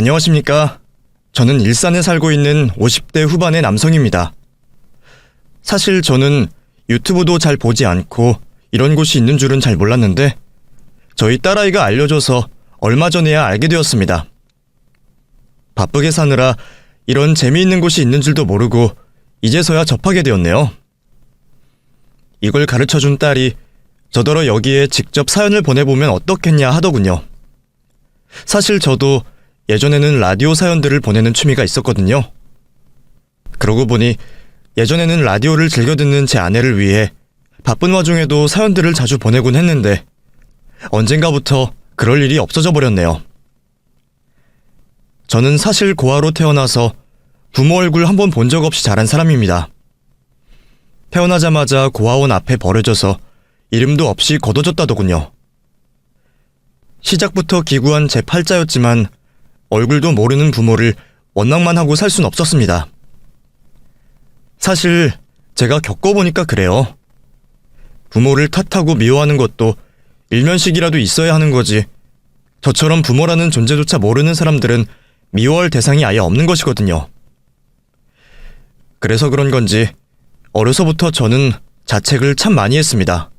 안녕하십니까. 저는 일산에 살고 있는 50대 후반의 남성입니다. 사실 저는 유튜브도 잘 보지 않고 이런 곳이 있는 줄은 잘 몰랐는데 저희 딸아이가 알려줘서 얼마 전에야 알게 되었습니다. 바쁘게 사느라 이런 재미있는 곳이 있는 줄도 모르고 이제서야 접하게 되었네요. 이걸 가르쳐준 딸이 저더러 여기에 직접 사연을 보내보면 어떻겠냐 하더군요. 사실 저도 예전에는 라디오 사연들을 보내는 취미가 있었거든요. 그러고 보니 예전에는 라디오를 즐겨 듣는 제 아내를 위해 바쁜 와중에도 사연들을 자주 보내곤 했는데 언젠가부터 그럴 일이 없어져 버렸네요. 저는 사실 고아로 태어나서 부모 얼굴 한 번 본 적 없이 자란 사람입니다. 태어나자마자 고아원 앞에 버려져서 이름도 없이 거둬졌다더군요. 시작부터 기구한 제 팔자였지만 얼굴도 모르는 부모를 원망만 하고 살 순 없었습니다. 사실 제가 겪어보니까 그래요. 부모를 탓하고 미워하는 것도 일면식이라도 있어야 하는 거지. 저처럼 부모라는 존재조차 모르는 사람들은 미워할 대상이 아예 없는 것이거든요. 그래서 그런 건지 어려서부터 저는 자책을 참 많이 했습니다.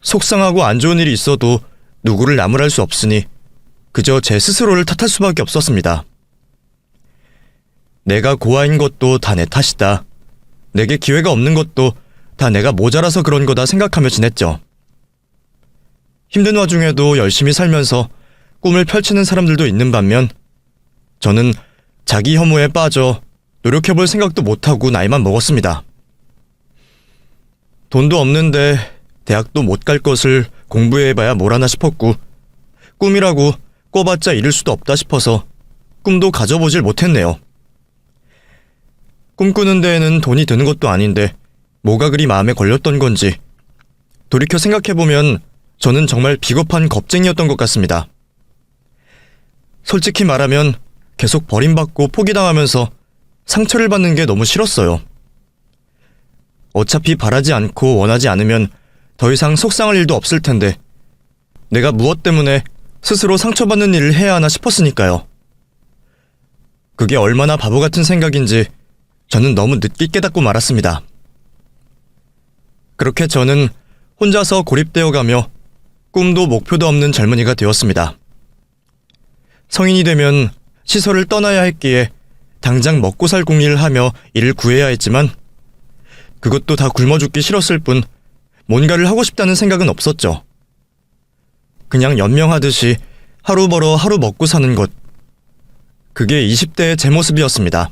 속상하고 안 좋은 일이 있어도 누구를 나무랄 수 없으니 그저 제 스스로를 탓할 수밖에 없었습니다. 내가 고아인 것도 다 내 탓이다. 내게 기회가 없는 것도 다 내가 모자라서 그런 거다 생각하며 지냈죠. 힘든 와중에도 열심히 살면서 꿈을 펼치는 사람들도 있는 반면 저는 자기 혐오에 빠져 노력해볼 생각도 못하고 나이만 먹었습니다. 돈도 없는데 대학도 못 갈 것을 공부해봐야 뭘 하나 싶었고 꿈이라고 꿔봤자 이룰 수도 없다 싶어서 꿈도 가져보질 못했네요. 꿈꾸는 데에는 돈이 드는 것도 아닌데 뭐가 그리 마음에 걸렸던 건지 돌이켜 생각해보면 저는 정말 비겁한 겁쟁이였던 것 같습니다. 솔직히 말하면 계속 버림받고 포기당하면서 상처를 받는 게 너무 싫었어요. 어차피 바라지 않고 원하지 않으면 더 이상 속상할 일도 없을 텐데 내가 무엇 때문에 스스로 상처받는 일을 해야 하나 싶었으니까요. 그게 얼마나 바보 같은 생각인지 저는 너무 늦게 깨닫고 말았습니다. 그렇게 저는 혼자서 고립되어가며 꿈도 목표도 없는 젊은이가 되었습니다. 성인이 되면 시설을 떠나야 했기에 당장 먹고 살 궁리를 하며 일을 구해야 했지만 그것도 다 굶어 죽기 싫었을 뿐 뭔가를 하고 싶다는 생각은 없었죠. 그냥 연명하듯이 하루 벌어 하루 먹고 사는 것. 그게 20대의 제 모습이었습니다.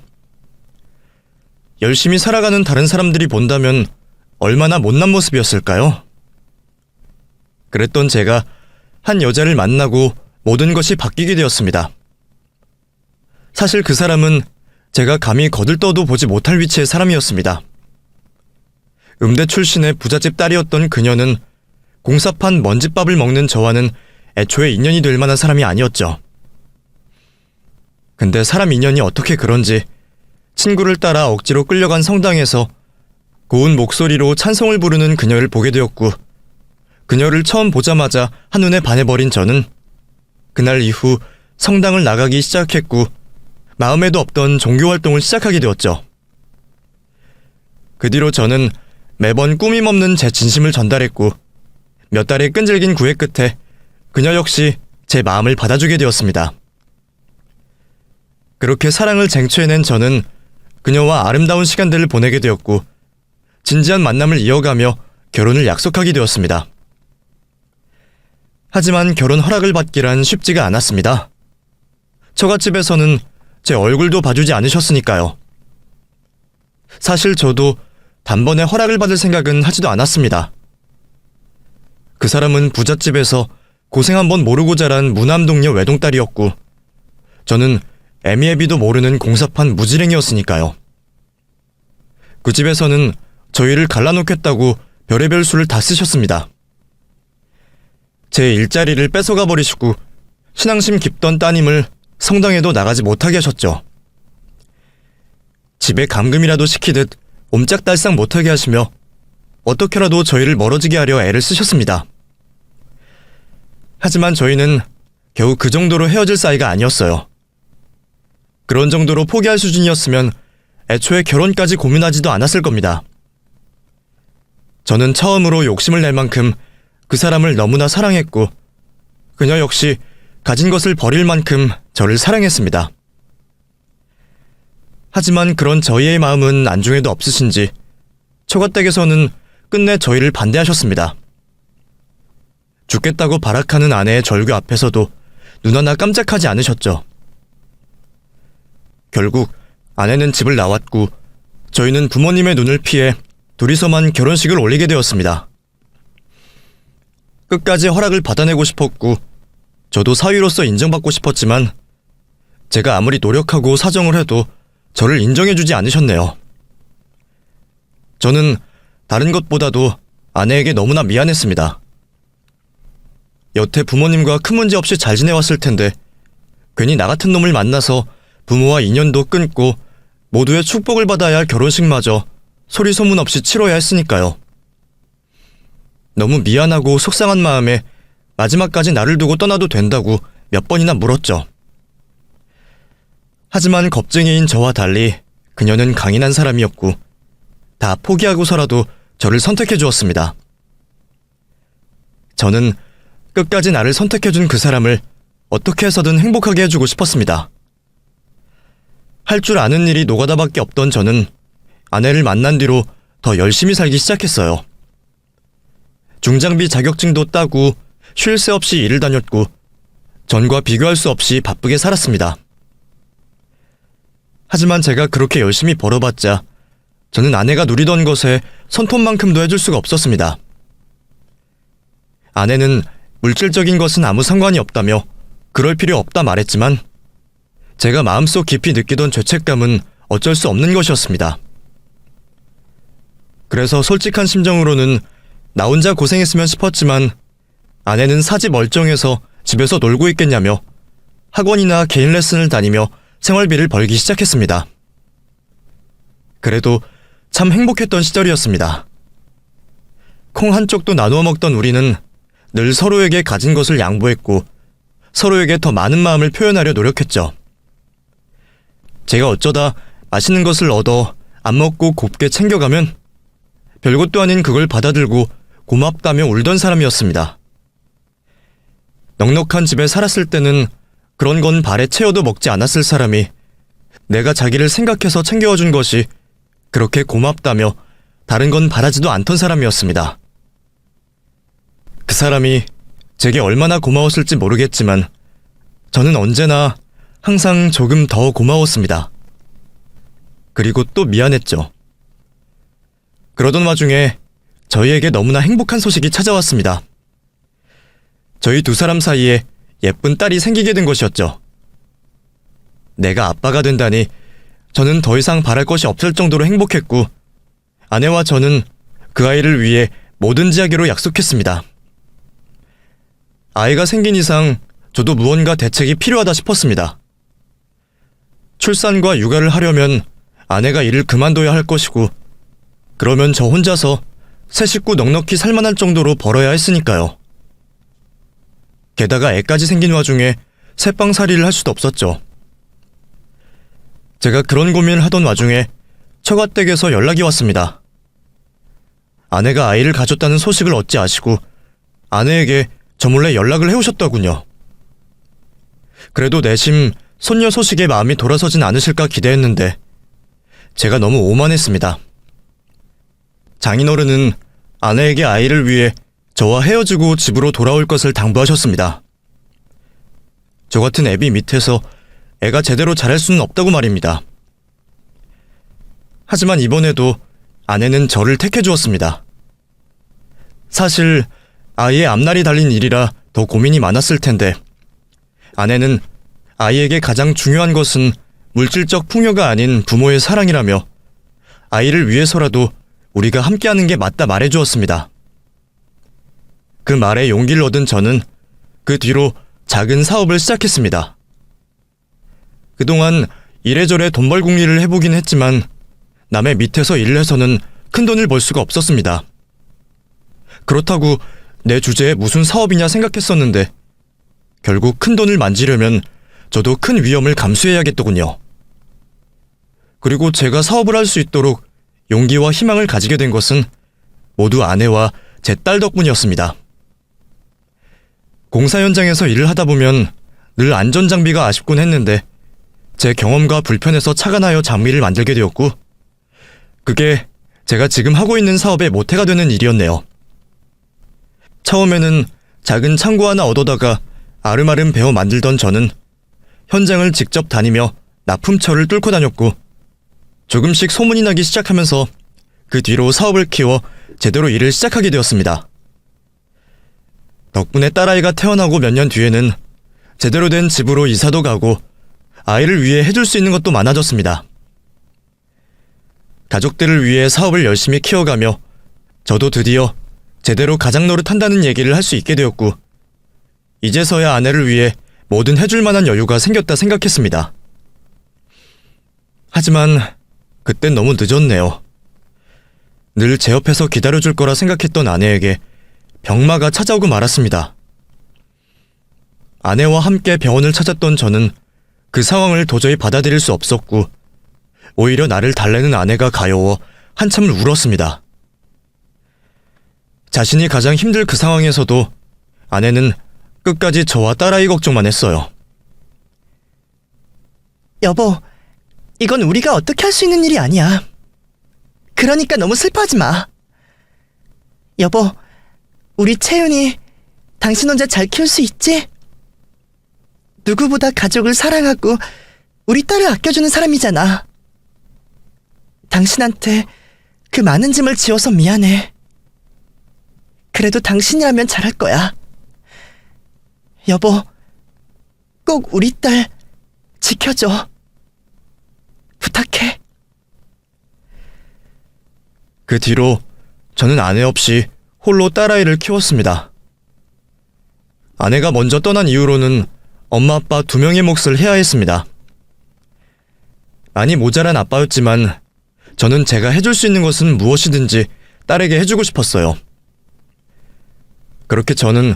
열심히 살아가는 다른 사람들이 본다면 얼마나 못난 모습이었을까요? 그랬던 제가 한 여자를 만나고 모든 것이 바뀌게 되었습니다. 사실 그 사람은 제가 감히 거들떠도 보지 못할 위치의 사람이었습니다. 음대 출신의 부잣집 딸이었던 그녀는 공사판 먼지밥을 먹는 저와는 애초에 인연이 될 만한 사람이 아니었죠. 근데 사람 인연이 어떻게 그런지 친구를 따라 억지로 끌려간 성당에서 고운 목소리로 찬송을 부르는 그녀를 보게 되었고 그녀를 처음 보자마자 한눈에 반해버린 저는 그날 이후 성당을 나가기 시작했고 마음에도 없던 종교활동을 시작하게 되었죠. 그 뒤로 저는 매번 꾸밈없는 제 진심을 전달했고 몇 달의 끈질긴 구애 끝에 그녀 역시 제 마음을 받아주게 되었습니다. 그렇게 사랑을 쟁취해낸 저는 그녀와 아름다운 시간들을 보내게 되었고 진지한 만남을 이어가며 결혼을 약속하게 되었습니다. 하지만 결혼 허락을 받기란 쉽지가 않았습니다. 처갓집에서는 제 얼굴도 봐주지 않으셨으니까요. 사실 저도 단번에 허락을 받을 생각은 하지도 않았습니다. 그 사람은 부잣집에서 고생 한번 모르고 자란 무남동녀 외동딸이었고 저는 애미애비도 모르는 공사판 무지랭이였으니까요. 그 집에서는 저희를 갈라놓겠다고 별의별 수를 다 쓰셨습니다. 제 일자리를 뺏어가 버리시고 신앙심 깊던 따님을 성당에도 나가지 못하게 하셨죠. 집에 감금이라도 시키듯 옴짝달싹 못하게 하시며 어떻게라도 저희를 멀어지게 하려 애를 쓰셨습니다. 하지만 저희는 겨우 그 정도로 헤어질 사이가 아니었어요. 그런 정도로 포기할 수준이었으면 애초에 결혼까지 고민하지도 않았을 겁니다. 저는 처음으로 욕심을 낼 만큼 그 사람을 너무나 사랑했고 그녀 역시 가진 것을 버릴 만큼 저를 사랑했습니다. 하지만 그런 저희의 마음은 안중에도 없으신지 처가댁에서는 끝내 저희를 반대하셨습니다. 죽겠다고 발악하는 아내의 절규 앞에서도 눈 하나 깜짝하지 않으셨죠. 결국 아내는 집을 나왔고 저희는 부모님의 눈을 피해 둘이서만 결혼식을 올리게 되었습니다. 끝까지 허락을 받아내고 싶었고 저도 사위로서 인정받고 싶었지만 제가 아무리 노력하고 사정을 해도 저를 인정해주지 않으셨네요. 저는 다른 것보다도 아내에게 너무나 미안했습니다. 여태 부모님과 큰 문제 없이 잘 지내왔을 텐데 괜히 나 같은 놈을 만나서 부모와 인연도 끊고 모두의 축복을 받아야 할 결혼식마저 소리 소문 없이 치러야 했으니까요. 너무 미안하고 속상한 마음에 마지막까지 나를 두고 떠나도 된다고 몇 번이나 물었죠. 하지만 겁쟁이인 저와 달리 그녀는 강인한 사람이었고 다 포기하고서라도 저를 선택해 주었습니다. 저는 끝까지 나를 선택해준 그 사람을 어떻게 해서든 행복하게 해주고 싶었습니다. 할 줄 아는 일이 노가다밖에 없던 저는 아내를 만난 뒤로 더 열심히 살기 시작했어요. 중장비 자격증도 따고 쉴 새 없이 일을 다녔고 전과 비교할 수 없이 바쁘게 살았습니다. 하지만 제가 그렇게 열심히 벌어봤자 저는 아내가 누리던 것에 손톱만큼도 해줄 수가 없었습니다. 아내는 물질적인 것은 아무 상관이 없다며 그럴 필요 없다 말했지만 제가 마음속 깊이 느끼던 죄책감은 어쩔 수 없는 것이었습니다. 그래서 솔직한 심정으로는 나 혼자 고생했으면 싶었지만 아내는 사지 멀쩡해서 집에서 놀고 있겠냐며 학원이나 개인 레슨을 다니며 생활비를 벌기 시작했습니다. 그래도 참 행복했던 시절이었습니다. 콩 한쪽도 나누어 먹던 우리는 늘 서로에게 가진 것을 양보했고 서로에게 더 많은 마음을 표현하려 노력했죠. 제가 어쩌다 맛있는 것을 얻어 안 먹고 곱게 챙겨가면 별것도 아닌 그걸 받아들고 고맙다며 울던 사람이었습니다. 넉넉한 집에 살았을 때는 그런 건 발에 채워도 먹지 않았을 사람이 내가 자기를 생각해서 챙겨준 것이 그렇게 고맙다며 다른 건 바라지도 않던 사람이었습니다. 그 사람이 제게 얼마나 고마웠을지 모르겠지만 저는 언제나 항상 조금 더 고마웠습니다. 그리고 또 미안했죠. 그러던 와중에 저희에게 너무나 행복한 소식이 찾아왔습니다. 저희 두 사람 사이에 예쁜 딸이 생기게 된 것이었죠. 내가 아빠가 된다니 저는 더 이상 바랄 것이 없을 정도로 행복했고 아내와 저는 그 아이를 위해 뭐든지 하기로 약속했습니다. 아이가 생긴 이상 저도 무언가 대책이 필요하다 싶었습니다. 출산과 육아를 하려면 아내가 일을 그만둬야 할 것이고 그러면 저 혼자서 세 식구 넉넉히 살만할 정도로 벌어야 했으니까요. 게다가 애까지 생긴 와중에 새빵살이를 할 수도 없었죠. 제가 그런 고민을 하던 와중에 처가댁에서 연락이 왔습니다. 아내가 아이를 가졌다는 소식을 어찌 아시고 아내에게 저 몰래 연락을 해오셨더군요. 그래도 내심 손녀 소식에 마음이 돌아서진 않으실까 기대했는데 제가 너무 오만했습니다. 장인어른은 아내에게 아이를 위해 저와 헤어지고 집으로 돌아올 것을 당부하셨습니다. 저 같은 애비 밑에서 애가 제대로 자랄 수는 없다고 말입니다. 하지만 이번에도 아내는 저를 택해 주었습니다. 사실 아이의 앞날이 달린 일이라 더 고민이 많았을 텐데 아내는 아이에게 가장 중요한 것은 물질적 풍요가 아닌 부모의 사랑이라며 아이를 위해서라도 우리가 함께하는 게 맞다 말해주었습니다. 그 말에 용기를 얻은 저는 그 뒤로 작은 사업을 시작했습니다. 그동안 이래저래 돈벌 궁리를 해보긴 했지만 남의 밑에서 일을 해서는 큰 돈을 벌 수가 없었습니다. 그렇다고 내 주제에 무슨 사업이냐 생각했었는데 결국 큰 돈을 만지려면 저도 큰 위험을 감수해야겠더군요. 그리고 제가 사업을 할 수 있도록 용기와 희망을 가지게 된 것은 모두 아내와 제 딸 덕분이었습니다. 공사 현장에서 일을 하다 보면 늘 안전장비가 아쉽곤 했는데 제 경험과 불편해서 착안하여 장비를 만들게 되었고, 그게 제가 지금 하고 있는 사업의 모태가 되는 일이었네요. 처음에는 작은 창고 하나 얻어다가 아름아름 배워 만들던 저는 현장을 직접 다니며 납품처를 뚫고 다녔고, 조금씩 소문이 나기 시작하면서 그 뒤로 사업을 키워 제대로 일을 시작하게 되었습니다. 덕분에 딸아이가 태어나고 몇 년 뒤에는 제대로 된 집으로 이사도 가고 아이를 위해 해줄 수 있는 것도 많아졌습니다. 가족들을 위해 사업을 열심히 키워가며 저도 드디어 제대로 가장 노릇한다는 얘기를 할 수 있게 되었고, 이제서야 아내를 위해 뭐든 해줄 만한 여유가 생겼다 생각했습니다. 하지만 그땐 너무 늦었네요. 늘 제 옆에서 기다려줄 거라 생각했던 아내에게 병마가 찾아오고 말았습니다. 아내와 함께 병원을 찾았던 저는 그 상황을 도저히 받아들일 수 없었고, 오히려 나를 달래는 아내가 가여워 한참을 울었습니다. 자신이 가장 힘들 그 상황에서도 아내는 끝까지 저와 딸아이 걱정만 했어요. 여보, 이건 우리가 어떻게 할 수 있는 일이 아니야. 그러니까 너무 슬퍼하지 마. 여보, 우리 채윤이 당신 혼자 잘 키울 수 있지? 누구보다 가족을 사랑하고 우리 딸을 아껴주는 사람이잖아. 당신한테 그 많은 짐을 지어서 미안해. 그래도 당신이라면 잘할 거야. 여보, 꼭 우리 딸 지켜줘. 부탁해. 그 뒤로 저는 아내 없이 홀로 딸아이를 키웠습니다. 아내가 먼저 떠난 이후로는 엄마 아빠 두 명의 몫을 해야 했습니다. 많이 모자란 아빠였지만 저는 제가 해줄 수 있는 것은 무엇이든지 딸에게 해주고 싶었어요. 그렇게 저는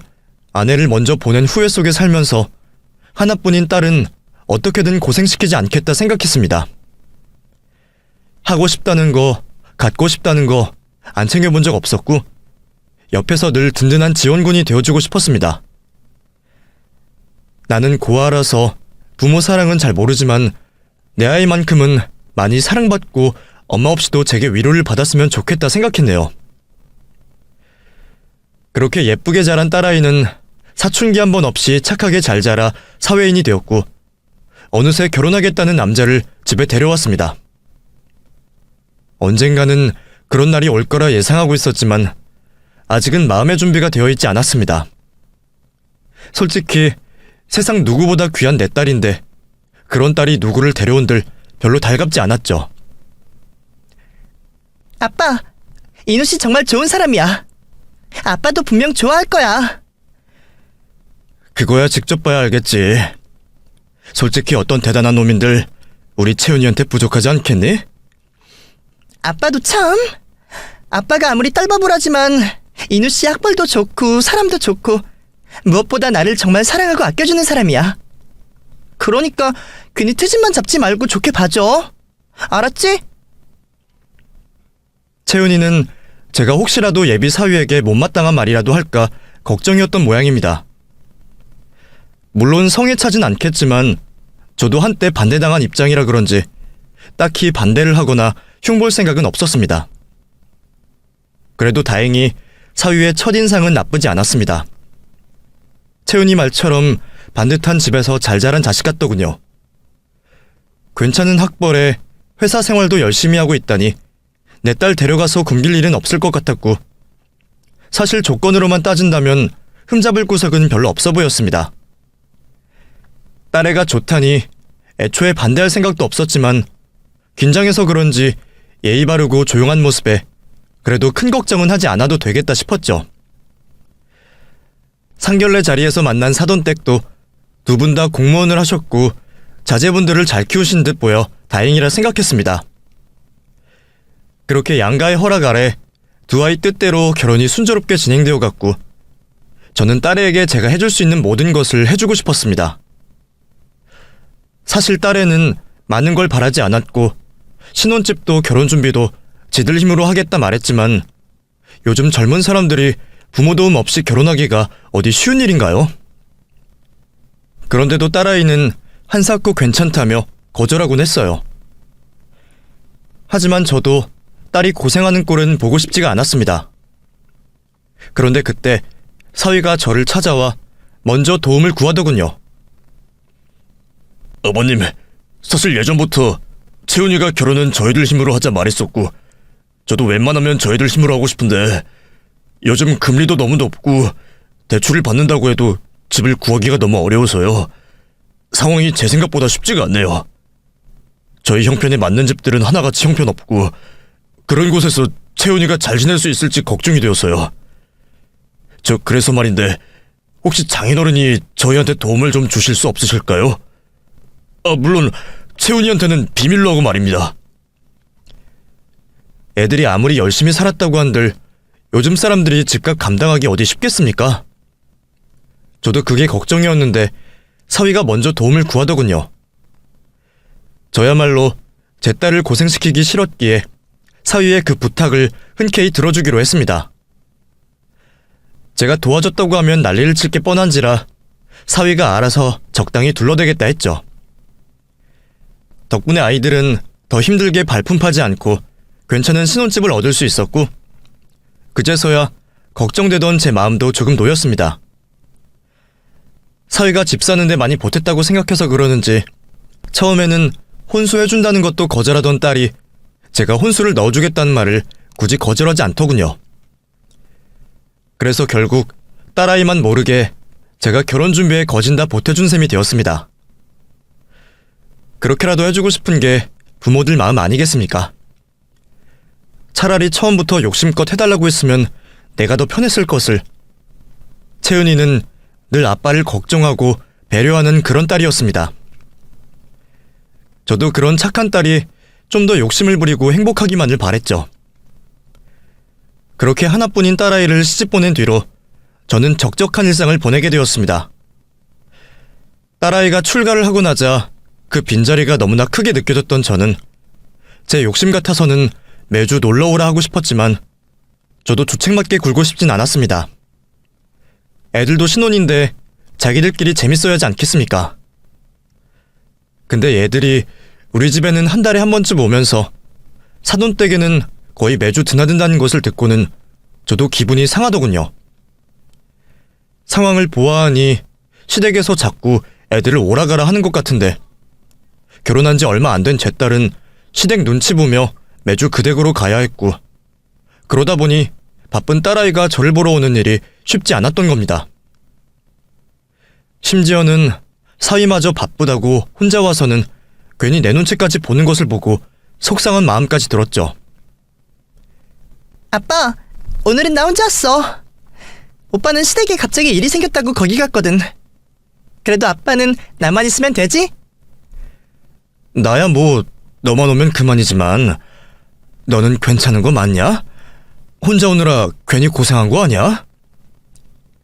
아내를 먼저 보낸 후회 속에 살면서 하나뿐인 딸은 어떻게든 고생시키지 않겠다 생각했습니다. 하고 싶다는 거, 갖고 싶다는 거 안 챙겨본 적 없었고, 옆에서 늘 든든한 지원군이 되어주고 싶었습니다. 나는 고아라서 부모 사랑은 잘 모르지만 내 아이만큼은 많이 사랑받고 엄마 없이도 제게 위로를 받았으면 좋겠다 생각했네요. 그렇게 예쁘게 자란 딸아이는 사춘기 한 번 없이 착하게 잘 자라 사회인이 되었고, 어느새 결혼하겠다는 남자를 집에 데려왔습니다. 언젠가는 그런 날이 올 거라 예상하고 있었지만 아직은 마음의 준비가 되어 있지 않았습니다. 솔직히 세상 누구보다 귀한 내 딸인데 그런 딸이 누구를 데려온들 별로 달갑지 않았죠. 아빠, 인우 씨 정말 좋은 사람이야. 아빠도 분명 좋아할 거야. 그거야 직접 봐야 알겠지. 솔직히 어떤 대단한 놈인들 우리 채윤이한테 부족하지 않겠니? 아빠도 참. 아빠가 아무리 딸바보라지만 인우 씨 학벌도 좋고 사람도 좋고 무엇보다 나를 정말 사랑하고 아껴주는 사람이야. 그러니까 괜히 트집만 잡지 말고 좋게 봐줘. 알았지? 채윤이는 제가 혹시라도 예비 사위에게 못마땅한 말이라도 할까 걱정이었던 모양입니다. 물론 성에 차진 않겠지만 저도 한때 반대당한 입장이라 그런지 딱히 반대를 하거나 흉볼 생각은 없었습니다. 그래도 다행히 사위의 첫인상은 나쁘지 않았습니다. 채윤이 말처럼 반듯한 집에서 잘 자란 자식 같더군요. 괜찮은 학벌에 회사 생활도 열심히 하고 있다니 내 딸 데려가서 굶길 일은 없을 것 같았고, 사실 조건으로만 따진다면 흠잡을 구석은 별로 없어 보였습니다. 딸애가 좋다니 애초에 반대할 생각도 없었지만 긴장해서 그런지 예의 바르고 조용한 모습에 그래도 큰 걱정은 하지 않아도 되겠다 싶었죠. 상견례 자리에서 만난 사돈댁도 두 분 다 공무원을 하셨고 자제분들을 잘 키우신 듯 보여 다행이라 생각했습니다. 그렇게 양가의 허락 아래 두 아이 뜻대로 결혼이 순조롭게 진행되어 갔고, 저는 딸애에게 제가 해줄 수 있는 모든 것을 해주고 싶었습니다. 사실 딸애는 많은 걸 바라지 않았고 신혼집도 결혼 준비도 지들 힘으로 하겠다 말했지만 요즘 젊은 사람들이 부모 도움 없이 결혼하기가 어디 쉬운 일인가요? 그런데도 딸아이는 한사코 괜찮다며 거절하곤 했어요. 하지만 저도 딸이 고생하는 꼴은 보고 싶지가 않았습니다. 그런데 그때 사위가 저를 찾아와 먼저 도움을 구하더군요. 어머님, 사실 예전부터 채훈이가 결혼은 저희들 힘으로 하자 말했었고 저도 웬만하면 저희들 힘으로 하고 싶은데 요즘 금리도 너무 높고 대출을 받는다고 해도 집을 구하기가 너무 어려워서요. 상황이 제 생각보다 쉽지가 않네요. 저희 형편에 맞는 집들은 하나같이 형편없고 그런 곳에서 채훈이가 잘 지낼 수 있을지 걱정이 되어서요. 저 그래서 말인데 혹시 장인어른이 저희한테 도움을 좀 주실 수 없으실까요? 물론 채훈이한테는 비밀로 하고 말입니다. 애들이 아무리 열심히 살았다고 한들 요즘 사람들이 집값 감당하기 어디 쉽겠습니까? 저도 그게 걱정이었는데 사위가 먼저 도움을 구하더군요. 저야말로 제 딸을 고생시키기 싫었기에 사위의 그 부탁을 흔쾌히 들어주기로 했습니다. 제가 도와줬다고 하면 난리를 칠 게 뻔한지라 사위가 알아서 적당히 둘러대겠다 했죠. 덕분에 아이들은 더 힘들게 발품파지 않고 괜찮은 신혼집을 얻을 수 있었고 그제서야 걱정되던 제 마음도 조금 놓였습니다. 사위가 집 사는데 많이 보탰다고 생각해서 그러는지 처음에는 혼수해준다는 것도 거절하던 딸이 제가 혼수를 넣어주겠다는 말을 굳이 거절하지 않더군요. 그래서 결국 딸아이만 모르게 제가 결혼 준비에 거진 다 보태준 셈이 되었습니다. 그렇게라도 해주고 싶은 게 부모들 마음 아니겠습니까? 차라리 처음부터 욕심껏 해달라고 했으면 내가 더 편했을 것을. 채은이는 늘 아빠를 걱정하고 배려하는 그런 딸이었습니다. 저도 그런 착한 딸이 좀 더 욕심을 부리고 행복하기만을 바랬죠. 그렇게 하나뿐인 딸아이를 시집 보낸 뒤로 저는 적적한 일상을 보내게 되었습니다. 딸아이가 출가를 하고 나자 그 빈자리가 너무나 크게 느껴졌던 저는 제 욕심 같아서는 매주 놀러오라 하고 싶었지만 저도 주책맞게 굴고 싶진 않았습니다. 애들도 신혼인데 자기들끼리 재밌어야 하지 않겠습니까? 근데 애들이 우리 집에는 한 달에 한 번쯤 오면서 사돈댁에는 거의 매주 드나든다는 것을 듣고는 저도 기분이 상하더군요. 상황을 보아하니 시댁에서 자꾸 애들을 오라가라 하는 것 같은데 결혼한 지 얼마 안 된 제 딸은 시댁 눈치 보며 매주 그 댁으로 가야 했고 그러다 보니 바쁜 딸아이가 저를 보러 오는 일이 쉽지 않았던 겁니다. 심지어는 사위마저 바쁘다고 혼자 와서는 괜히 내 눈치까지 보는 것을 보고 속상한 마음까지 들었죠. 아빠, 오늘은 나 혼자 왔어. 오빠는 시댁에 갑자기 일이 생겼다고 거기 갔거든. 그래도 아빠는 나만 있으면 되지? 나야 뭐 너만 오면 그만이지만 너는 괜찮은 거 맞냐? 혼자 오느라 괜히 고생한 거 아니야?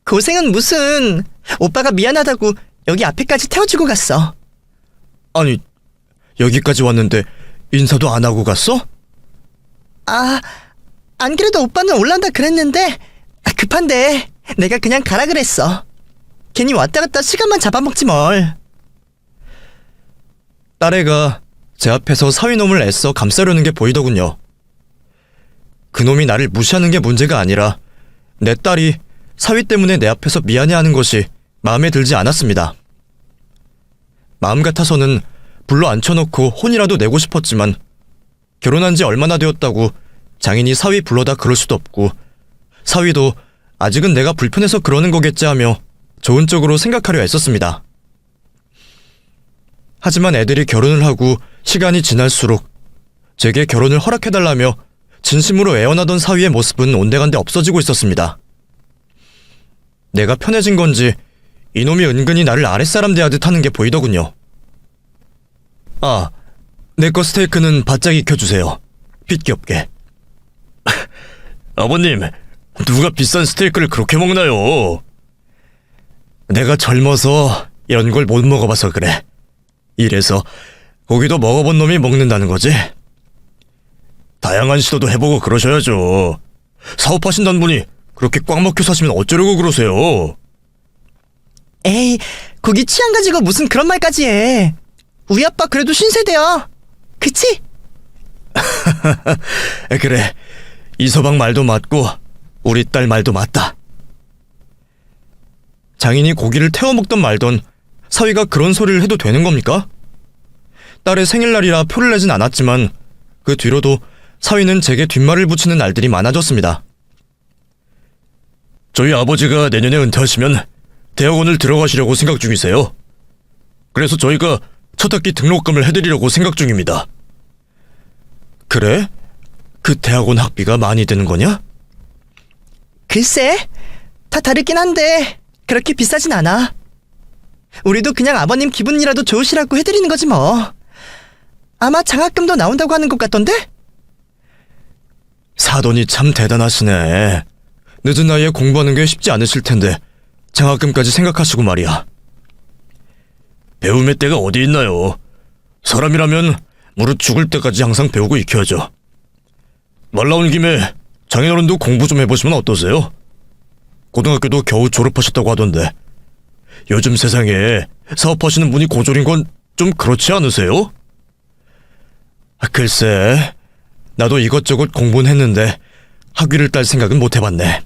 고생은 무슨. 오빠가 미안하다고 여기 앞에까지 태워주고 갔어. 아니 여기까지 왔는데 인사도 안 하고 갔어? 안 그래도 오빠는 올란다 그랬는데 급한데 내가 그냥 가라 그랬어. 괜히 왔다 갔다 시간만 잡아먹지 뭘. 딸애가 제 앞에서 사위놈을 애써 감싸려는 게 보이더군요. 그놈이 나를 무시하는 게 문제가 아니라 내 딸이 사위 때문에 내 앞에서 미안해하는 것이 마음에 들지 않았습니다. 마음 같아서는 불러 앉혀놓고 혼이라도 내고 싶었지만 결혼한 지 얼마나 되었다고 장인이 사위 불러다 그럴 수도 없고 사위도 아직은 내가 불편해서 그러는 거겠지 하며 좋은 쪽으로 생각하려 애썼습니다. 하지만 애들이 결혼을 하고 시간이 지날수록 제게 결혼을 허락해달라며 진심으로 애원하던 사위의 모습은 온데간데 없어지고 있었습니다. 내가 편해진 건지 이놈이 은근히 나를 아랫사람 대하듯 하는 게 보이더군요. 내 거 스테이크는 바짝 익혀주세요. 핏기 없게. 아버님, 누가 비싼 스테이크를 그렇게 먹나요? 내가 젊어서 이런 걸 못 먹어봐서 그래. 이래서 고기도 먹어본 놈이 먹는다는 거지. 다양한 시도도 해보고 그러셔야죠. 사업하신다는 분이 그렇게 꽉 막혀 사시면 어쩌려고 그러세요? 에이, 고기 취향 가지고 무슨 그런 말까지 해. 우리 아빠 그래도 신세대야. 그치? 그래, 이서방 말도 맞고 우리 딸 말도 맞다. 장인이 고기를 태워 먹던 말던 사위가 그런 소리를 해도 되는 겁니까? 딸의 생일날이라 표를 내진 않았지만 그 뒤로도 사위는 제게 뒷말을 붙이는 날들이 많아졌습니다. 저희 아버지가 내년에 은퇴하시면 대학원을 들어가시려고 생각 중이세요. 그래서 저희가 첫 학기 등록금을 해드리려고 생각 중입니다. 그래? 그 대학원 학비가 많이 드는 거냐? 글쎄, 다 다르긴 한데 그렇게 비싸진 않아. 우리도 그냥 아버님 기분이라도 좋으시라고 해드리는 거지 뭐. 아마 장학금도 나온다고 하는 것 같던데? 사돈이 참 대단하시네. 늦은 나이에 공부하는 게 쉽지 않으실 텐데 장학금까지 생각하시고 말이야. 배움의 때가 어디 있나요? 사람이라면 무릇 죽을 때까지 항상 배우고 익혀야죠. 말 나온 김에 장인어른도 공부 좀 해보시면 어떠세요? 고등학교도 겨우 졸업하셨다고 하던데 요즘 세상에 사업하시는 분이 고졸인 건 좀 그렇지 않으세요? 글쎄, 나도 이것저것 공부는 했는데 학위를 딸 생각은 못 해봤네.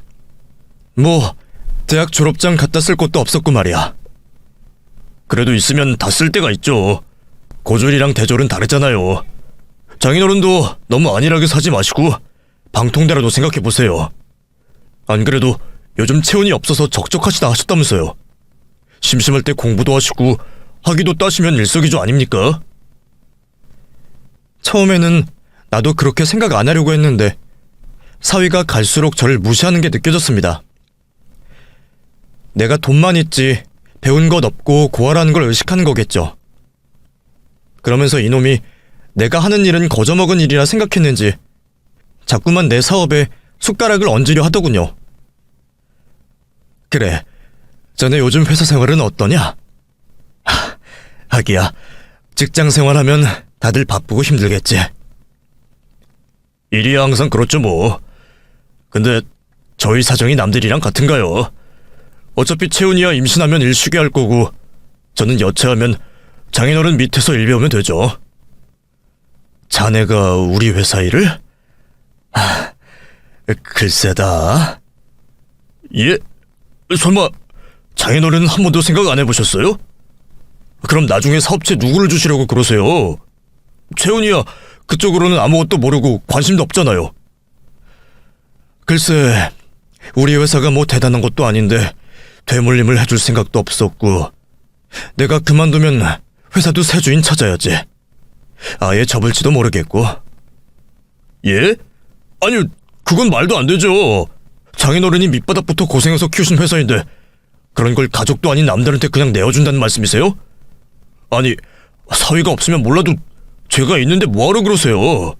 뭐 대학 졸업장 갖다 쓸 것도 없었고 말이야. 그래도 있으면 다 쓸 때가 있죠. 고졸이랑 대졸은 다르잖아요. 장인어른도 너무 안일하게 사지 마시고 방통대라도 생각해보세요. 안 그래도 요즘 체온이 없어서 적적하시다 하셨다면서요. 심심할 때 공부도 하시고 학위도 따시면 일석이조 아닙니까? 처음에는 나도 그렇게 생각 안 하려고 했는데 사위가 갈수록 저를 무시하는 게 느껴졌습니다. 내가 돈만 있지 배운 것 없고 고아라는 걸 의식하는 거겠죠. 그러면서 이놈이 내가 하는 일은 거저먹은 일이라 생각했는지 자꾸만 내 사업에 숟가락을 얹으려 하더군요. 그래, 자네 요즘 회사 생활은 어떠냐? 하기야, 직장 생활하면 다들 바쁘고 힘들겠지. 일이야 항상 그렇죠 뭐. 근데 저희 사정이 남들이랑 같은가요? 어차피 채훈이야 임신하면 일 쉬게 할 거고 저는 여차하면 장인어른 밑에서 일 배우면 되죠. 자네가 우리 회사 일을? 글쎄다. 예? 설마 장인어른은 한 번도 생각 안 해보셨어요? 그럼 나중에 사업체 누구를 주시려고 그러세요? 채훈이야 그쪽으로는 아무것도 모르고 관심도 없잖아요. 글쎄, 우리 회사가 뭐 대단한 것도 아닌데 되물림을 해줄 생각도 없었고 내가 그만두면 회사도 새 주인 찾아야지. 아예 접을지도 모르겠고. 예? 아니, 그건 말도 안 되죠. 장인어른이 밑바닥부터 고생해서 키우신 회사인데 그런 걸 가족도 아닌 남들한테 그냥 내어준다는 말씀이세요? 아니, 사위가 없으면 몰라도 제가 있는데 뭐하러 그러세요?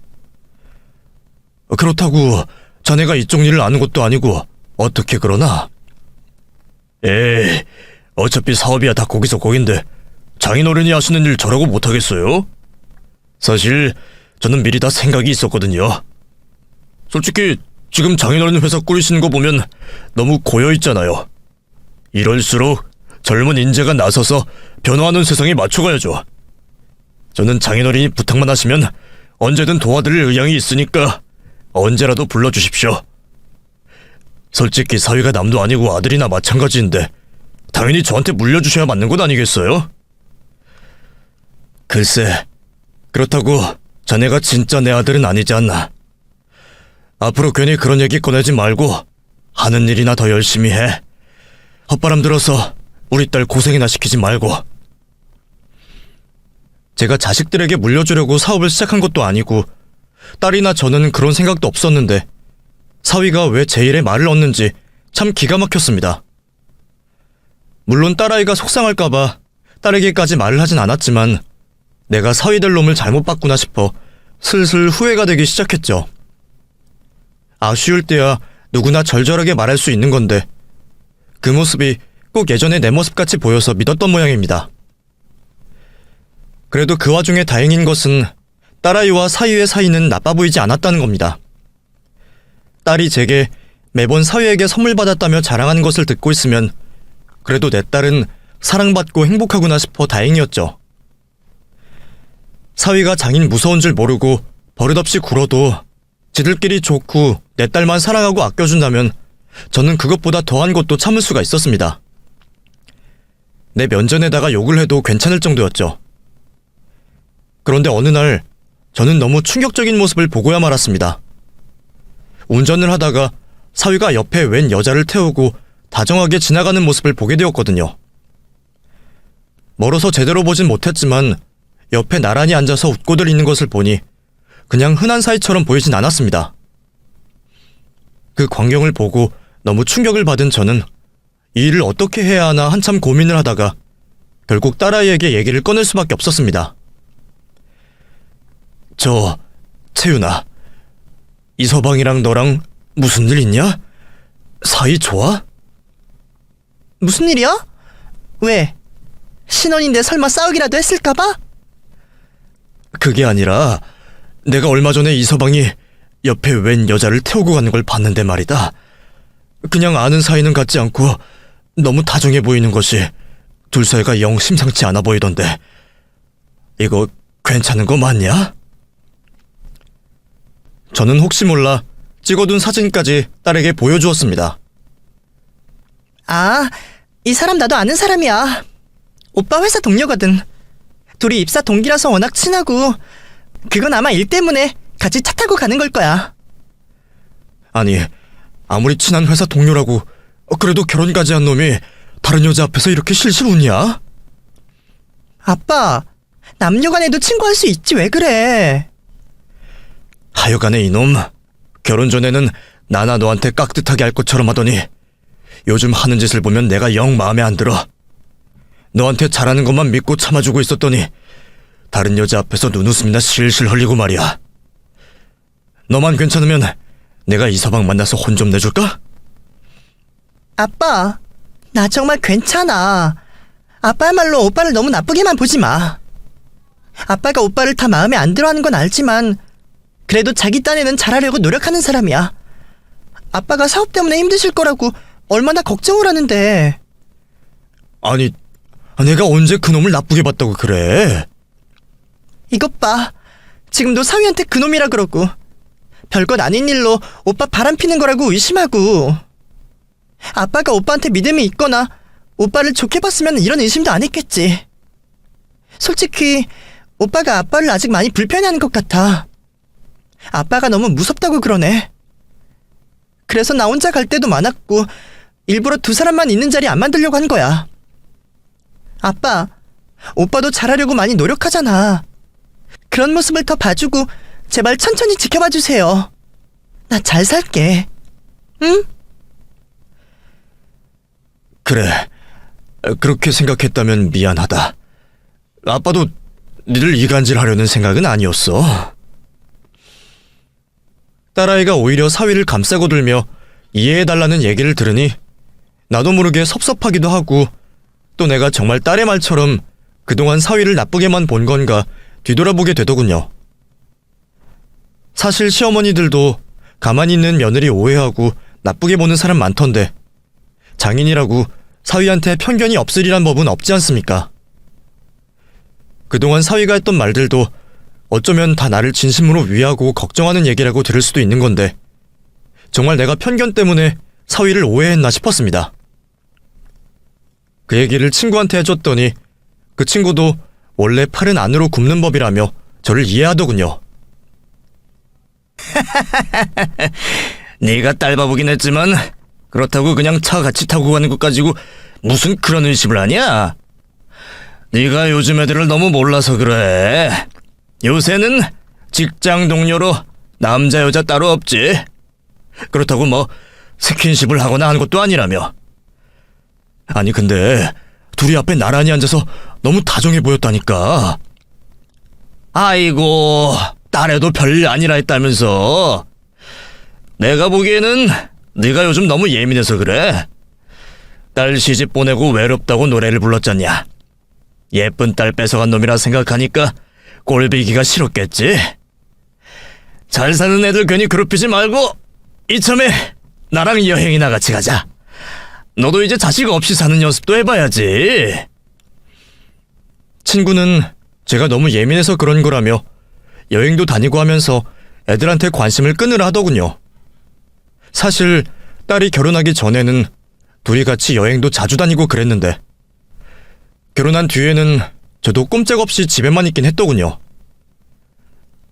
그렇다고 자네가 이쪽 일을 아는 것도 아니고 어떻게 그러나? 에이, 어차피 사업이야 다 거기서 거긴데 장인어른이 하시는 일 저라고 못하겠어요? 사실 저는 미리 다 생각이 있었거든요. 솔직히 지금 장인어른 회사 꾸리시는 거 보면 너무 고여있잖아요. 이럴수록 젊은 인재가 나서서 변화하는 세상에 맞춰가야죠. 저는 장인어른이 부탁만 하시면 언제든 도와드릴 의향이 있으니까 언제라도 불러주십시오. 솔직히 사위가 남도 아니고 아들이나 마찬가지인데 당연히 저한테 물려주셔야 맞는 것 아니겠어요? 글쎄, 그렇다고 자네가 진짜 내 아들은 아니지 않나. 앞으로 괜히 그런 얘기 꺼내지 말고 하는 일이나 더 열심히 해. 헛바람 들어서 우리 딸 고생이나 시키지 말고. 제가 자식들에게 물려주려고 사업을 시작한 것도 아니고 딸이나 저는 그런 생각도 없었는데 사위가 왜 제 일에 말을 얻는지 참 기가 막혔습니다. 물론 딸아이가 속상할까봐 딸에게까지 말을 하진 않았지만 내가 사위 될 놈을 잘못 봤구나 싶어 슬슬 후회가 되기 시작했죠. 아쉬울 때야 누구나 절절하게 말할 수 있는 건데 그 모습이 꼭 예전의 내 모습같이 보여서 믿었던 모양입니다. 그래도 그 와중에 다행인 것은 딸아이와 사위의 사이는 나빠 보이지 않았다는 겁니다. 딸이 제게 매번 사위에게 선물 받았다며 자랑하는 것을 듣고 있으면 그래도 내 딸은 사랑받고 행복하구나 싶어 다행이었죠. 사위가 장인 무서운 줄 모르고 버릇없이 굴어도 지들끼리 좋고 내 딸만 사랑하고 아껴준다면 저는 그것보다 더한 것도 참을 수가 있었습니다. 내 면전에다가 욕을 해도 괜찮을 정도였죠. 그런데 어느 날 저는 너무 충격적인 모습을 보고야 말았습니다. 운전을 하다가 사위가 옆에 웬 여자를 태우고 다정하게 지나가는 모습을 보게 되었거든요. 멀어서 제대로 보진 못했지만 옆에 나란히 앉아서 웃고들 있는 것을 보니 그냥 흔한 사이처럼 보이진 않았습니다. 그 광경을 보고 너무 충격을 받은 저는 이 일을 어떻게 해야 하나 한참 고민을 하다가 결국 딸아이에게 얘기를 꺼낼 수밖에 없었습니다. 채윤아, 이서방이랑 너랑 무슨 일 있냐? 사이 좋아? 무슨 일이야? 왜? 신혼인데 설마 싸우기라도 했을까봐? 그게 아니라 내가 얼마 전에 이서방이 옆에 웬 여자를 태우고 가는 걸 봤는데 말이다. 그냥 아는 사이는 같지 않고 너무 다정해 보이는 것이 둘 사이가 영 심상치 않아 보이던데 이거 괜찮은 거 맞냐? 저는 혹시 몰라 찍어둔 사진까지 딸에게 보여주었습니다. 아, 이 사람 나도 아는 사람이야. 오빠 회사 동료거든. 둘이 입사 동기라서 워낙 친하고 그건 아마 일 때문에 같이 차 타고 가는 걸 거야. 아니, 아무리 친한 회사 동료라고 그래도 결혼까지 한 놈이 다른 여자 앞에서 이렇게 실실 웃냐? 아빠, 남녀간에도 친구할 수 있지 왜 그래? 하여간에 이놈, 결혼 전에는 나나 너한테 깍듯하게 할 것처럼 하더니 요즘 하는 짓을 보면 내가 영 마음에 안 들어. 너한테 잘하는 것만 믿고 참아주고 있었더니 다른 여자 앞에서 눈웃음이나 실실 흘리고 말이야. 너만 괜찮으면 내가 이서방 만나서 혼 좀 내줄까? 아빠, 나 정말 괜찮아. 아빠야말로 오빠를 너무 나쁘게만 보지 마. 아빠가 오빠를 다 마음에 안 들어하는 건 알지만 그래도 자기 딴에는 잘하려고 노력하는 사람이야. 아빠가 사업 때문에 힘드실 거라고 얼마나 걱정을 하는데. 아니, 내가 언제 그놈을 나쁘게 봤다고 그래? 이것 봐. 지금도 사위한테 그놈이라 그러고 별것 아닌 일로 오빠 바람 피는 거라고 의심하고. 아빠가 오빠한테 믿음이 있거나 오빠를 좋게 봤으면 이런 의심도 안 했겠지. 솔직히 오빠가 아빠를 아직 많이 불편해하는 것 같아. 아빠가 너무 무섭다고 그러네. 그래서 나 혼자 갈 때도 많았고 일부러 두 사람만 있는 자리 안 만들려고 한 거야. 아빠, 오빠도 잘하려고 많이 노력하잖아. 그런 모습을 더 봐주고 제발 천천히 지켜봐 주세요. 나 잘 살게. 응? 그래, 그렇게 생각했다면 미안하다. 아빠도 니를 이간질하려는 생각은 아니었어. 딸아이가 오히려 사위를 감싸고 들며 이해해달라는 얘기를 들으니 나도 모르게 섭섭하기도 하고 또 내가 정말 딸의 말처럼 그동안 사위를 나쁘게만 본 건가 뒤돌아보게 되더군요. 사실 시어머니들도 가만히 있는 며느리 오해하고 나쁘게 보는 사람 많던데 장인이라고 사위한테 편견이 없으리란 법은 없지 않습니까? 그동안 사위가 했던 말들도 어쩌면 다 나를 진심으로 위하고 걱정하는 얘기라고 들을 수도 있는 건데 정말 내가 편견 때문에 사위를 오해했나 싶었습니다. 그 얘기를 친구한테 해줬더니 그 친구도 원래 팔은 안으로 굽는 법이라며 저를 이해하더군요. 네가 딸바보긴 했지만 그렇다고 그냥 차 같이 타고 가는 것 가지고 무슨 그런 의심을 하냐? 네가 요즘 애들을 너무 몰라서 그래. 요새는 직장 동료로 남자 여자 따로 없지. 그렇다고 뭐 스킨십을 하거나 하는 것도 아니라며. 아니 근데 둘이 앞에 나란히 앉아서 너무 다정해 보였다니까. 아이고, 딸애도 별일 아니라 했다면서. 내가 보기에는 네가 요즘 너무 예민해서 그래. 딸 시집 보내고 외롭다고 노래를 불렀잖냐. 예쁜 딸 뺏어간 놈이라 생각하니까 꼴비기가 싫었겠지. 잘 사는 애들 괜히 괴롭히지 말고 이참에 나랑 여행이나 같이 가자. 너도 이제 자식 없이 사는 연습도 해봐야지. 친구는 제가 너무 예민해서 그런 거라며 여행도 다니고 하면서 애들한테 관심을 끊으라 하더군요. 사실 딸이 결혼하기 전에는 둘이 같이 여행도 자주 다니고 그랬는데 결혼한 뒤에는 저도 꼼짝없이 집에만 있긴 했더군요.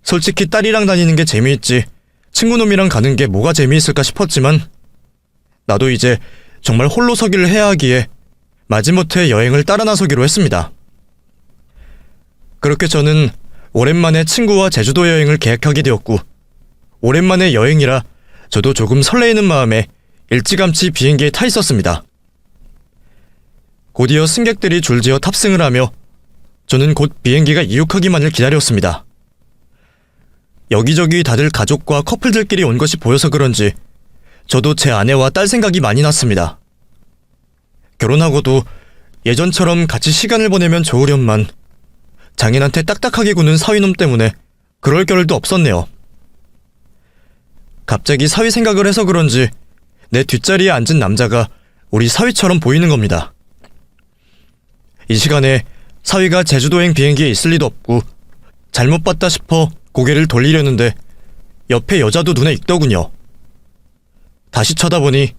솔직히 딸이랑 다니는 게 재미있지 친구놈이랑 가는 게 뭐가 재미있을까 싶었지만 나도 이제 정말 홀로 서기를 해야 하기에 마지못해 여행을 따라 나서기로 했습니다. 그렇게 저는 오랜만에 친구와 제주도 여행을 계획하게 되었고 오랜만에 여행이라 저도 조금 설레이는 마음에 일찌감치 비행기에 타 있었습니다. 곧이어 승객들이 줄지어 탑승을 하며 저는 곧 비행기가 이륙하기만을 기다렸습니다. 여기저기 다들 가족과 커플들끼리 온 것이 보여서 그런지 저도 제 아내와 딸 생각이 많이 났습니다. 결혼하고도 예전처럼 같이 시간을 보내면 좋으련만 장인한테 딱딱하게 구는 사위놈 때문에 그럴 겨를도 없었네요. 갑자기 사위 생각을 해서 그런지 내 뒷자리에 앉은 남자가 우리 사위처럼 보이는 겁니다. 이 시간에 사위가 제주도행 비행기에 있을 리도 없고 잘못 봤다 싶어 고개를 돌리려는데 옆에 여자도 눈에 익더군요. 다시 쳐다보니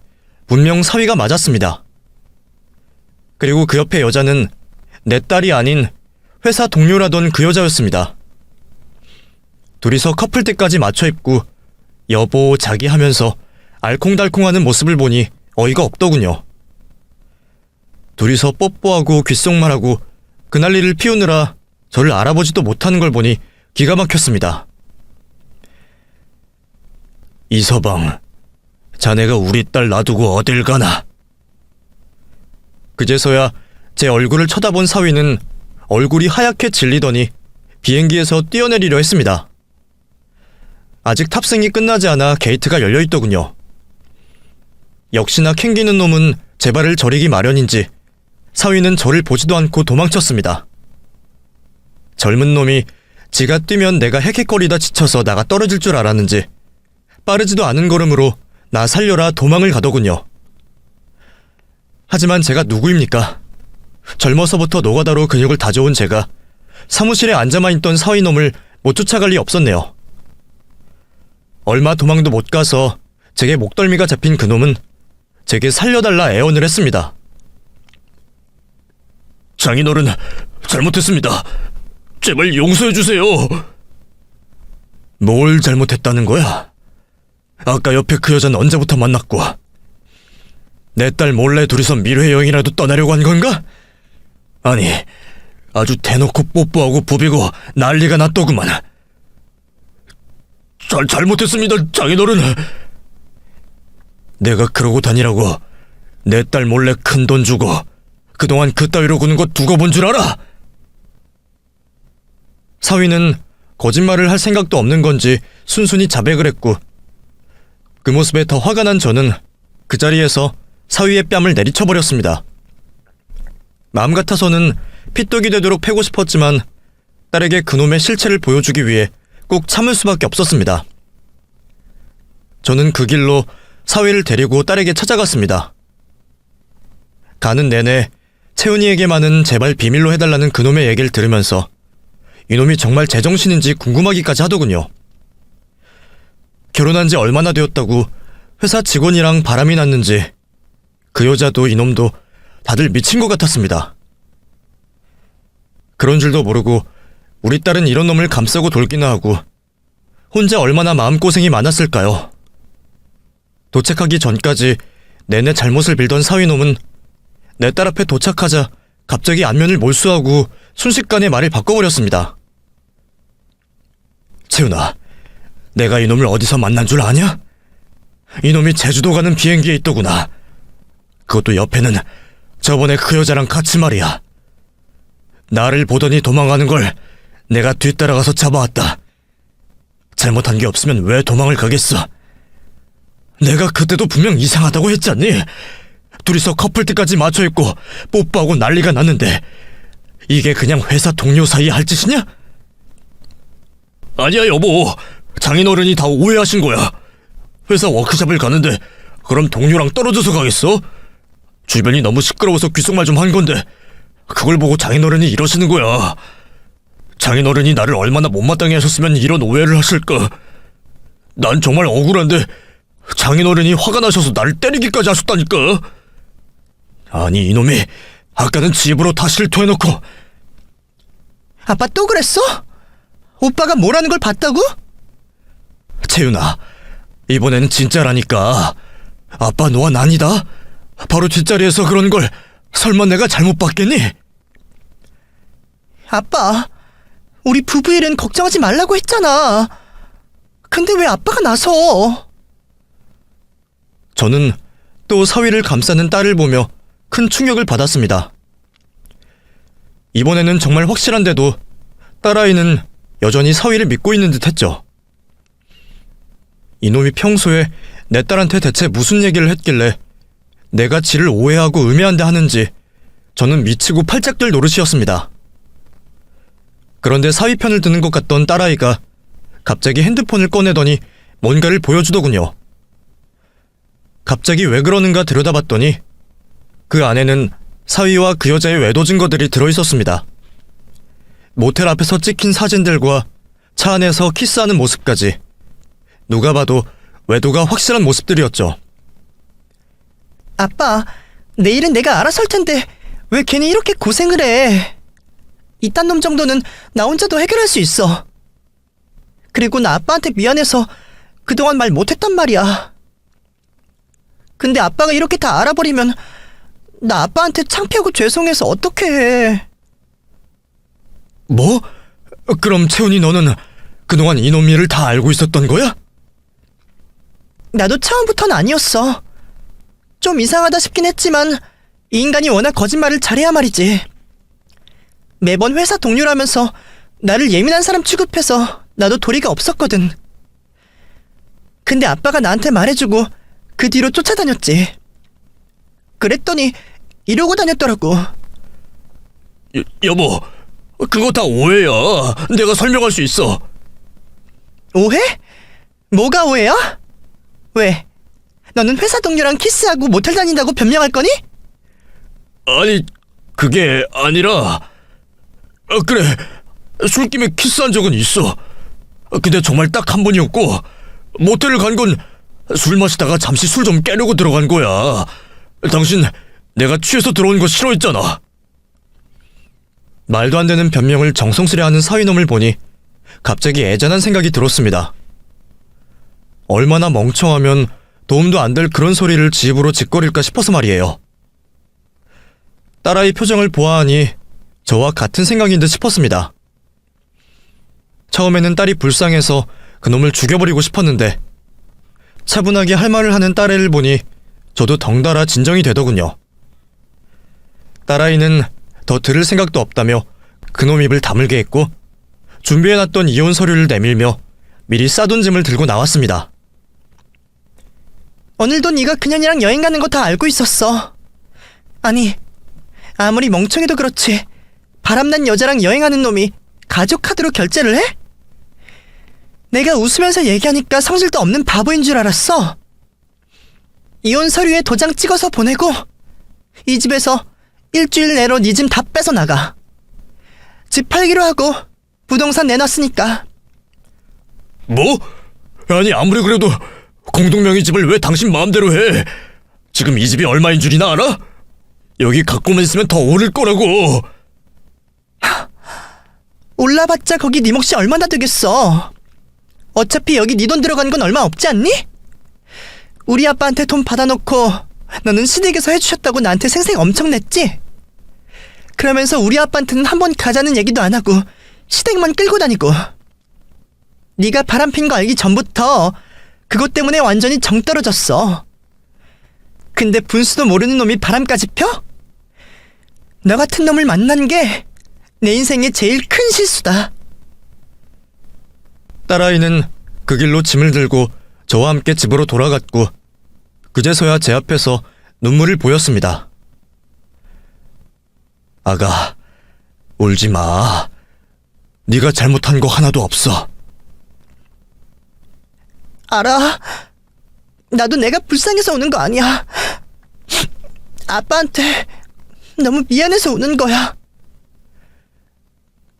분명 사위가 맞았습니다. 그리고 그 옆에 여자는 내 딸이 아닌 회사 동료라던 그 여자였습니다. 둘이서 커플때까지 맞춰 입고 여보 자기 하면서 알콩달콩하는 모습을 보니 어이가 없더군요. 둘이서 뽀뽀하고 귓속말하고 그 난리를 피우느라 저를 알아보지도 못하는 걸 보니 기가 막혔습니다. 이서방, 자네가 우리 딸 놔두고 어딜 가나? 그제서야 제 얼굴을 쳐다본 사위는 얼굴이 하얗게 질리더니 비행기에서 뛰어내리려 했습니다. 아직 탑승이 끝나지 않아 게이트가 열려있더군요. 역시나 캥기는 놈은 제 발을 저리기 마련인지 사위는 저를 보지도 않고 도망쳤습니다. 젊은 놈이 지가 뛰면 내가 헥헥거리다 지쳐서 나가 떨어질 줄 알았는지 빠르지도 않은 걸음으로 나 살려라 도망을 가더군요. 하지만 제가 누구입니까? 젊어서부터 노가다로 근육을 다져온 제가 사무실에 앉아만 있던 사위놈을 못 쫓아갈 리 없었네요. 얼마 도망도 못 가서 제게 목덜미가 잡힌 그놈은 제게 살려달라 애원을 했습니다. 장인어른, 잘못했습니다. 제발 용서해주세요. 뭘 잘못했다는 거야? 아까 옆에 그 여자는 언제부터 만났고 내 딸 몰래 둘이서 밀회 여행이라도 떠나려고 한 건가? 아니, 아주 대놓고 뽀뽀하고 부비고 난리가 났더구만. 잘못했습니다, 장인어른. 내가 그러고 다니라고 내 딸 몰래 큰 돈 주고 그동안 그 따위로 구는 거 두고 본 줄 알아? 사위는 거짓말을 할 생각도 없는 건지 순순히 자백을 했고 그 모습에 더 화가 난 저는 그 자리에서 사위의 뺨을 내리쳐버렸습니다. 마음 같아서는 피떡이 되도록 패고 싶었지만 딸에게 그놈의 실체를 보여주기 위해 꼭 참을 수밖에 없었습니다. 저는 그 길로 사위를 데리고 딸에게 찾아갔습니다. 가는 내내 채은이에게만은 제발 비밀로 해달라는 그놈의 얘기를 들으면서 이놈이 정말 제정신인지 궁금하기까지 하더군요. 결혼한 지 얼마나 되었다고 회사 직원이랑 바람이 났는지 그 여자도 이놈도 다들 미친 것 같았습니다. 그런 줄도 모르고 우리 딸은 이런 놈을 감싸고 돌기나 하고 혼자 얼마나 마음고생이 많았을까요? 도착하기 전까지 내내 잘못을 빌던 사위놈은 내 딸 앞에 도착하자 갑자기 안면을 몰수하고 순식간에 말을 바꿔버렸습니다. 채은아, 내가 이놈을 어디서 만난 줄 아냐? 이놈이 제주도 가는 비행기에 있더구나. 그것도 옆에는 저번에 그 여자랑 같이 말이야. 나를 보더니 도망가는 걸 내가 뒤따라가서 잡아왔다. 잘못한 게 없으면 왜 도망을 가겠어? 내가 그때도 분명 이상하다고 했잖니? 둘이서 커플티까지 맞춰입고 뽀뽀하고 난리가 났는데 이게 그냥 회사 동료 사이에 할 짓이냐? 아니야 여보, 장인어른이 다 오해하신 거야. 회사 워크숍을 가는데 그럼 동료랑 떨어져서 가겠어? 주변이 너무 시끄러워서 귓속말 좀 한 건데 그걸 보고 장인어른이 이러시는 거야. 장인어른이 나를 얼마나 못마땅해 하셨으면 이런 오해를 하실까. 난 정말 억울한데 장인어른이 화가 나셔서 나를 때리기까지 하셨다니까. 아니 이놈이 아까는 집으로 다 실토해놓고. 아빠 또 그랬어? 오빠가 뭐라는 걸 봤다고? 채윤아, 이번에는 진짜라니까. 아빠 너와 아니다. 바로 뒷자리에서 그런 걸 설마 내가 잘못 봤겠니? 아빠, 우리 부부 일은 걱정하지 말라고 했잖아. 근데 왜 아빠가 나서? 저는 또 사위를 감싸는 딸을 보며 큰 충격을 받았습니다. 이번에는 정말 확실한데도 딸아이는 여전히 사위를 믿고 있는 듯 했죠. 이놈이 평소에 내 딸한테 대체 무슨 얘기를 했길래 내가 지를 오해하고 음해한다 하는지 저는 미치고 팔짝들 노릇이었습니다. 그런데 사위 편을 드는 것 같던 딸아이가 갑자기 핸드폰을 꺼내더니 뭔가를 보여주더군요. 갑자기 왜 그러는가 들여다봤더니 그 안에는 사위와 그 여자의 외도 증거들이 들어있었습니다. 모텔 앞에서 찍힌 사진들과 차 안에서 키스하는 모습까지 누가 봐도 외도가 확실한 모습들이었죠. 아빠, 내일은 내가 알아서 할 텐데 왜 괜히 이렇게 고생을 해? 이딴 놈 정도는 나 혼자도 해결할 수 있어. 그리고 나 아빠한테 미안해서 그동안 말 못했단 말이야. 근데 아빠가 이렇게 다 알아버리면 나 아빠한테 창피하고 죄송해서 어떻게 해? 뭐? 그럼 채훈이 너는 그동안 이놈 일을 다 알고 있었던 거야? 나도 처음부터는 아니었어. 좀 이상하다 싶긴 했지만 이 인간이 워낙 거짓말을 잘해야 말이지. 매번 회사 동료라면서 나를 예민한 사람 취급해서 나도 도리가 없었거든. 근데 아빠가 나한테 말해주고 그 뒤로 쫓아다녔지. 그랬더니 이러고 다녔더라고. 여보, 그거 다 오해야. 내가 설명할 수 있어. 오해? 뭐가 오해야? 왜? 너는 회사 동료랑 키스하고 모텔 다닌다고 변명할 거니? 아니, 그게 아니라 그래, 술김에 키스한 적은 있어. 근데 정말 딱 한 번이었고 모텔을 간 건 술 마시다가 잠시 술 좀 깨려고 들어간 거야. 당신 내가 취해서 들어온 거 싫어했잖아. 말도 안 되는 변명을 정성스레 하는 사위놈을 보니 갑자기 애잔한 생각이 들었습니다. 얼마나 멍청하면 도움도 안 될 그런 소리를 지 입으로 짓거릴까 싶어서 말이에요. 딸아이 표정을 보아하니 저와 같은 생각인 듯 싶었습니다. 처음에는 딸이 불쌍해서 그놈을 죽여버리고 싶었는데 차분하게 할 말을 하는 딸애를 보니 저도 덩달아 진정이 되더군요. 딸아이는 더 들을 생각도 없다며 그놈 입을 다물게 했고 준비해놨던 이혼 서류를 내밀며 미리 싸둔 짐을 들고 나왔습니다. 오늘도 네가 그년이랑 여행 가는 거 다 알고 있었어. 아니, 아무리 멍청해도 그렇지 바람난 여자랑 여행하는 놈이 가족 카드로 결제를 해? 내가 웃으면서 얘기하니까 성질도 없는 바보인 줄 알았어. 이혼 서류에 도장 찍어서 보내고 이 집에서 일주일 내로 네 짐 다 뺏어 나가. 집 팔기로 하고 부동산 내놨으니까. 뭐? 아니 아무리 그래도 공동명의 집을 왜 당신 마음대로 해? 지금 이 집이 얼마인 줄이나 알아? 여기 갖고만 있으면 더 오를 거라고. 올라봤자 거기 네 몫이 얼마나 되겠어. 어차피 여기 네 돈 들어간 건 얼마 없지 않니? 우리 아빠한테 돈 받아놓고 너는 시댁에서 해주셨다고 나한테 생생 엄청 냈지? 그러면서 우리 아빠한테는 한 번 가자는 얘기도 안 하고 시댁만 끌고 다니고. 네가 바람핀 거 알기 전부터 그것 때문에 완전히 정 떨어졌어. 근데 분수도 모르는 놈이 바람까지 펴? 너 같은 놈을 만난 게 내 인생의 제일 큰 실수다. 딸아이는 그 길로 짐을 들고 저와 함께 집으로 돌아갔고 그제서야 제 앞에서 눈물을 보였습니다. 아가, 울지 마. 네가 잘못한 거 하나도 없어. 알아. 나도 내가 불쌍해서 우는 거 아니야. 아빠한테 너무 미안해서 우는 거야.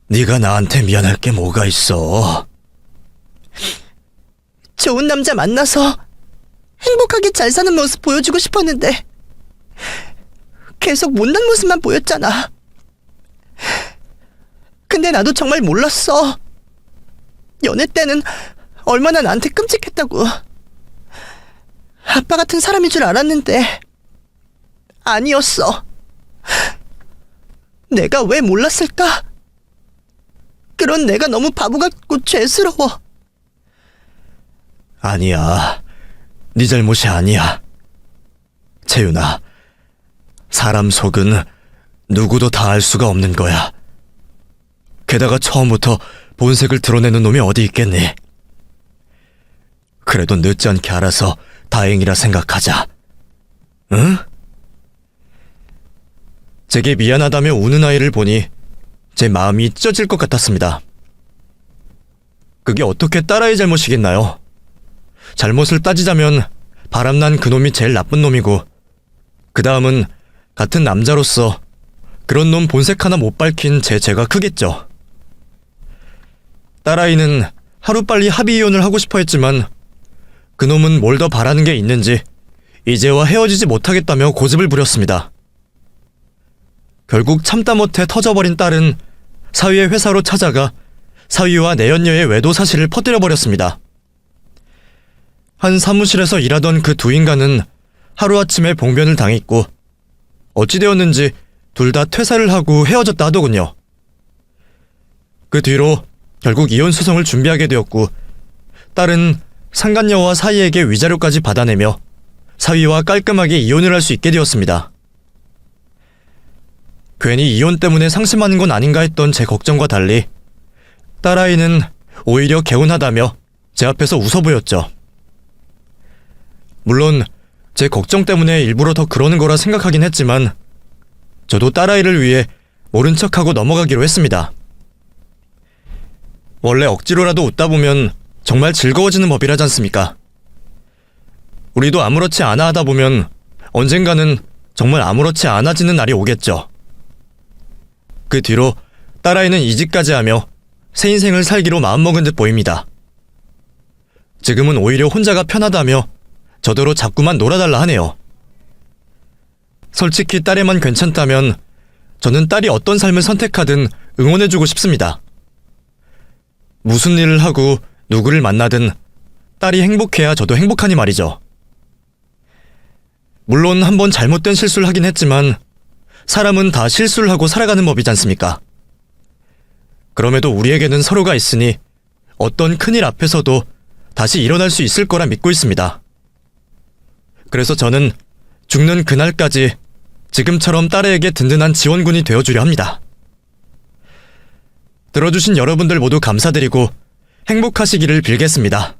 네가 나한테 미안할 게 뭐가 있어? 좋은 남자 만나서 행복하게 잘 사는 모습 보여주고 싶었는데 계속 못난 모습만 보였잖아. 근데 나도 정말 몰랐어. 연애 때는 얼마나 나한테 끔찍했다고. 아빠 같은 사람인 줄 알았는데 아니었어. 내가 왜 몰랐을까? 그런 내가 너무 바보 같고 죄스러워. 아니야. 네 잘못이 아니야. 채윤아, 사람 속은 누구도 다 알 수가 없는 거야. 게다가 처음부터 본색을 드러내는 놈이 어디 있겠니? 그래도 늦지 않게 알아서 다행이라 생각하자. 응? 제게 미안하다며 우는 아이를 보니 제 마음이 찢어질 것 같았습니다. 그게 어떻게 딸아이 잘못이겠나요? 잘못을 따지자면 바람난 그놈이 제일 나쁜 놈이고, 그 다음은 같은 남자로서 그런 놈 본색 하나 못 밝힌 제가 크겠죠. 딸아이는 하루빨리 합의 이혼을 하고 싶어 했지만 그놈은 뭘 더 바라는 게 있는지 이제와 헤어지지 못하겠다며 고집을 부렸습니다. 결국 참다 못해 터져버린 딸은 사위의 회사로 찾아가 사위와 내연녀의 외도 사실을 퍼뜨려버렸습니다. 한 사무실에서 일하던 그 두 인간은 하루아침에 봉변을 당했고, 어찌되었는지 둘 다 퇴사를 하고 헤어졌다 하더군요. 그 뒤로 결국 이혼 소송을 준비하게 되었고, 딸은 상간녀와 사위에게 위자료까지 받아내며 사위와 깔끔하게 이혼을 할 수 있게 되었습니다. 괜히 이혼 때문에 상심하는 건 아닌가 했던 제 걱정과 달리 딸아이는 오히려 개운하다며 제 앞에서 웃어 보였죠. 물론 제 걱정 때문에 일부러 더 그러는 거라 생각하긴 했지만 저도 딸아이를 위해 모른 척하고 넘어가기로 했습니다. 원래 억지로라도 웃다 보면 정말 즐거워지는 법이라지 않습니까? 우리도 아무렇지 않아 하다 보면 언젠가는 정말 아무렇지 않아지는 날이 오겠죠. 그 뒤로 딸아이는 이직까지 하며 새 인생을 살기로 마음먹은 듯 보입니다. 지금은 오히려 혼자가 편하다며 저더러 자꾸만 놀아달라 하네요. 솔직히 딸애만 괜찮다면 저는 딸이 어떤 삶을 선택하든 응원해주고 싶습니다. 무슨 일을 하고 누구를 만나든 딸이 행복해야 저도 행복하니 말이죠. 물론 한번 잘못된 실수를 하긴 했지만 사람은 다 실수를 하고 살아가는 법이지 않습니까? 그럼에도 우리에게는 서로가 있으니 어떤 큰일 앞에서도 다시 일어날 수 있을 거라 믿고 있습니다. 그래서 저는 죽는 그날까지 지금처럼 딸에게 든든한 지원군이 되어주려 합니다. 들어주신 여러분들 모두 감사드리고 행복하시기를 빌겠습니다.